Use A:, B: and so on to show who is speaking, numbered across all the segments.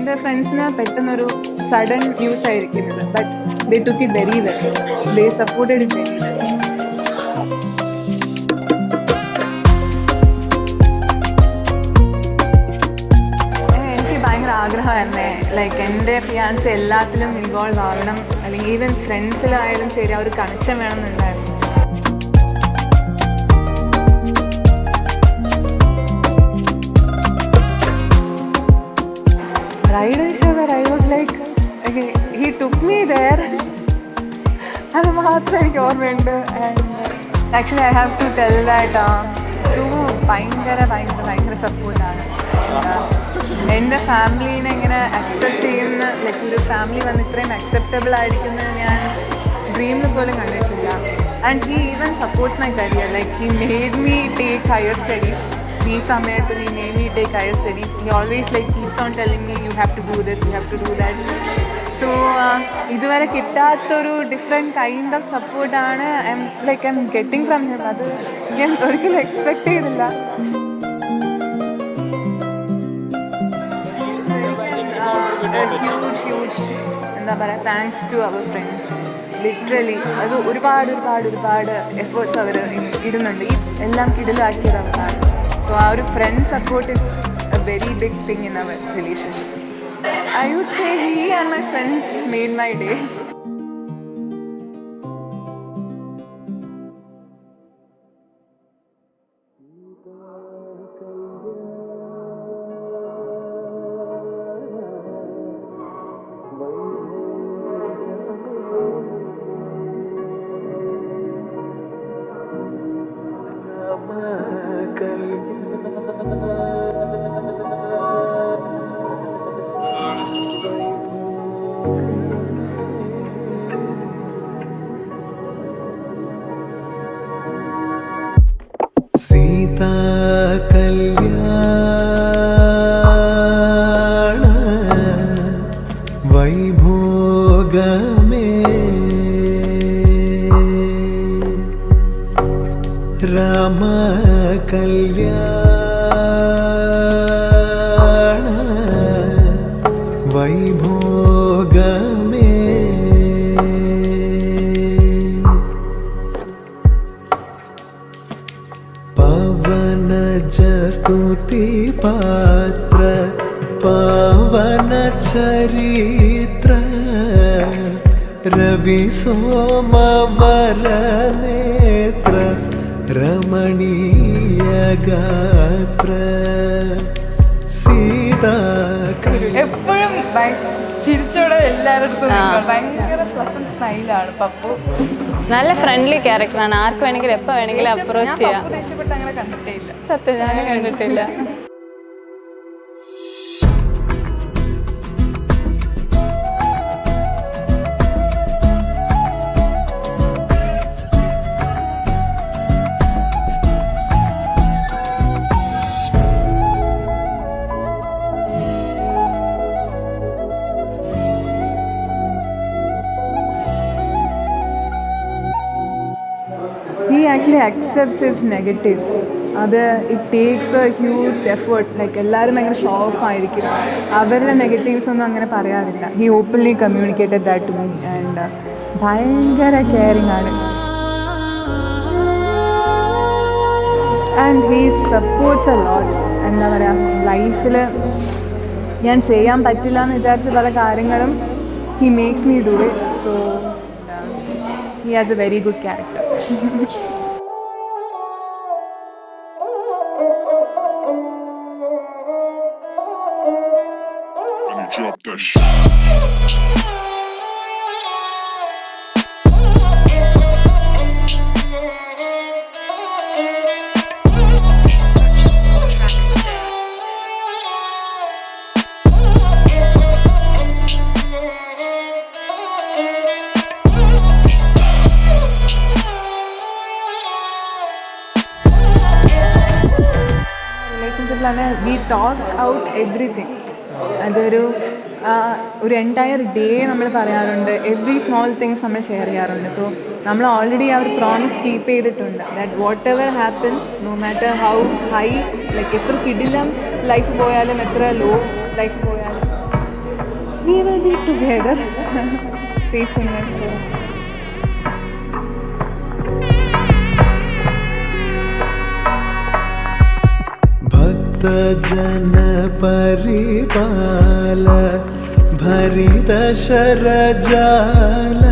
A: എൻ്റെ ഫ്രണ്ട്സിന് പെട്ടെന്നൊരു സഡൻ ന്യൂസ് ആയിരിക്കുന്നത്. But they took it very well, they supported it very well. ഭയങ്കര ആഗ്രഹമായിരുന്നേ ലൈക്ക് എൻ്റെ ഫിയാൻസ് എല്ലാത്തിലും ഇൻവോൾവ് ആവണം, അല്ലെങ്കിൽ ഈവൻ ഫ്രണ്ട്സിലായാലും ശരി ആ ഒരു connection വേണമെന്നുണ്ടായിരുന്നു. Bridal shower, I was like, okay, he took me there. അത് മാത്രമേ എനിക്ക് ഓർമ്മയുണ്ട്. And actually I have to tell that സു ഭയങ്കര സപ്പോർട്ടാണ്. എൻ്റെ ഫാമിലീനെ ഇങ്ങനെ അക്സെപ്റ്റ് ചെയ്യുന്ന ലൈക്ക് ഒരു ഫാമിലി വന്ന് ഇത്രയും അക്സെപ്റ്റബിൾ ആയിരിക്കുന്നത് ഞാൻ ഡ്രീമിൽ പോലും കണ്ടിട്ടില്ല. And he even supports my career, like he made me take higher studies. ഈ സമയത്ത് he made me take higher studies. He always like keeps on telling me you have to do this, you have to do that. So ഇതുവരെ കിട്ടാത്തൊരു different kind of സപ്പോർട്ടാണ് I'm getting from him. അത് ഞാൻ ഒരിക്കലും expect ചെയ്തില്ല. Huge എന്താ പറയുക, thanks to അവർ ഫ്രണ്ട്സ്. ലിറ്ററലി അത് ഒരുപാട് എഫേർട്സ് അവർ ഇടുന്നുണ്ട്. ഈ എല്ലാം കിടിലാക്കിയത് അവരാണ്. So our friend support is a very big thing in our relationship. I would say he and my friends made my day.
B: Sita കല്യാണ വൈഭോഗമേ രാമ കല്യാണ വൈഭോഗമേ स्तुति पात्र पावन चरित्र रवि सोमवर नेत्र रमणीय गात्र सीता.
A: എപ്പോഴും ചിരിച്ചോടെ എല്ലാവരുടെ ഭയങ്കര പ്ലസന്റ് സ്മൈലാണ് പപ്പു.
C: നല്ല ഫ്രണ്ട്ലി ക്യാരക്ടറാണ്. ആർക്ക് വേണമെങ്കിലും എപ്പോൾ വേണമെങ്കിലും അപ്രോച്ച് ചെയ്യാം.
A: ദേഷ്യപ്പെട്ട് അങ്ങനെ കണ്ടിട്ടേ ഇല്ല.
C: സത്യം ഞാൻ കണ്ടിട്ടില്ല.
A: He actually accepts his negatives. അത് it takes a huge effort. Like എല്ലാവരും ഭയങ്കര ഷോക്ക് ആയിരിക്കും, അവരുടെ നെഗറ്റീവ്സ് ഒന്നും അങ്ങനെ പറയാറില്ല. He openly communicated that to me. And ഭയങ്കര കെയറിങ് ആണ്. And he supports a lot. എന്താ പറയുക, ലൈഫിൽ ഞാൻ ചെയ്യാൻ പറ്റില്ല എന്ന് വിചാരിച്ച പല കാര്യങ്ങളും he makes me do it. So he has a very good character.
D: Drop that shit.
A: റിലേഷൻഷിപ്പിലാണ് വി ടോക്ക് ഔട്ട് എവ്രിതിങ്. അതൊരു എൻറ്റയർ ഡേ നമ്മൾ പറയാറുണ്ട്. എവറി സ്മോൾ തിങ്സ് നമ്മൾ ഷെയർ ചെയ്യാറുണ്ട്. സോ നമ്മൾ ഓൾറെഡി ആ ഒരു പ്രോമിസ് കീപ്പ് ചെയ്തിട്ടുണ്ട് that whatever happens, no matter how high, like എത്ര കിടിലം ലൈഫ് പോയാലും എത്ര ലോ ലൈഫ് പോയാലും we will be together facing it. So.
B: भक्तजन परिपाल भरित शरजाल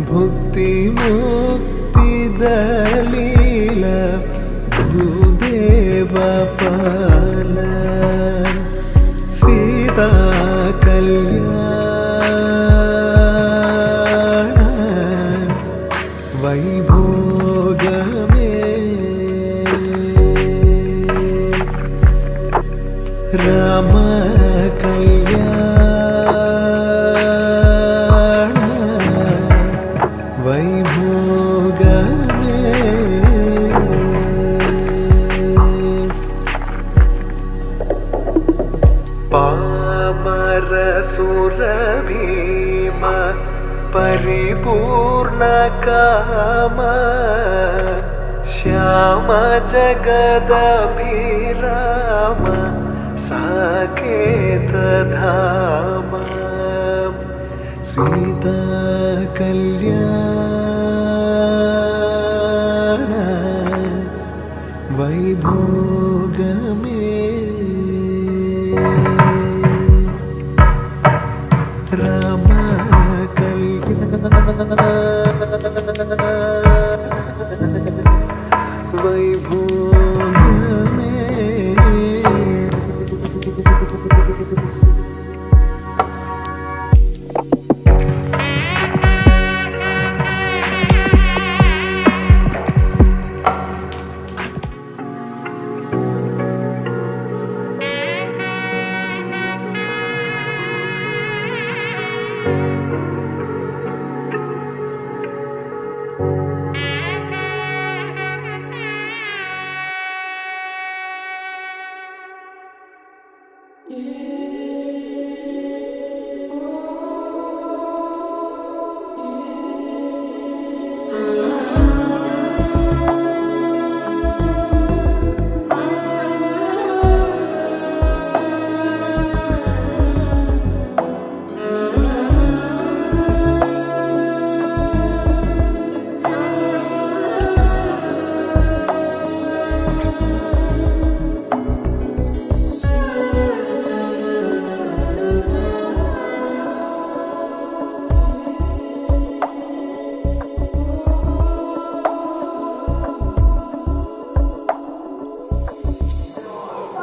B: भुक्ति मुक्ति दलील भूदेव पाल सीता कल्याण वैभोग राम कल्याण वैभोग पामर सुर भीम परिपूर्ण काम श्याम जगदभिराम साकेत धाम सीता कल्याण वैभोग राम कल्याण वैभोग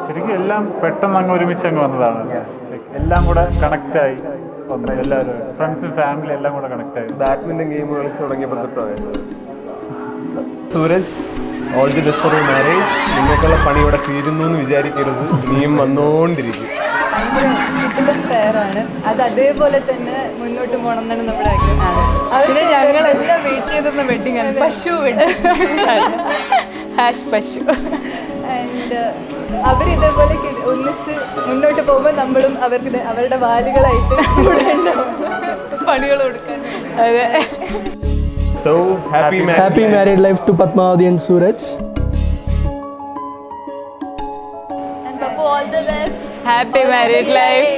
D: ശരിക്കും എല്ലാം പെട്ടെന്ന് അങ്ങ് ഒരുമിച്ച് അങ്ങ് വന്നതാണ്. എല്ലാം കൂടെ കണക്റ്റായി വന്നു. എല്ലാവരും ഫ്രണ്ട്സും ഫാമിലി എല്ലാം കൂടെ കണക്റ്റായി.
E: ബാഡ്മിൻ്റൺ ഗെയിം കളിച്ച് തുടങ്ങിയപ്പോൾ തൊട്ടാണ്. Suraj, all the best for your marriage. നിങ്ങൾക്കുള്ള പണി ഇവിടെ തീരുന്നു എന്ന് വിചാരിക്കരുത്, നീയും വന്നുകൊണ്ടിരിക്കും.
C: ഫെയറാണ്, അത് അതേപോലെ തന്നെ മുന്നോട്ട് പോകണം എന്നാണ് നമ്മുടെ ആഗ്രഹം.
A: പിന്നെ ഞങ്ങളെല്ലാം വെയിറ്റ് ചെയ്തിരുന്ന വെഡിങ് ആണ്, പശു
C: പശു. ആൻഡ് അവരിതേപോലെ ഒന്നിച്ച് മുന്നോട്ട് പോകുമ്പോൾ നമ്മളും അവരുടെ വാലുകളായിട്ട് കൂടെ ഉണ്ടാവും, പണികൾ കൊടുക്കാൻ. അതെ.
E: So happy
F: married life to Padmavati and Suraj.
C: And Papu, all the best. Happy married life.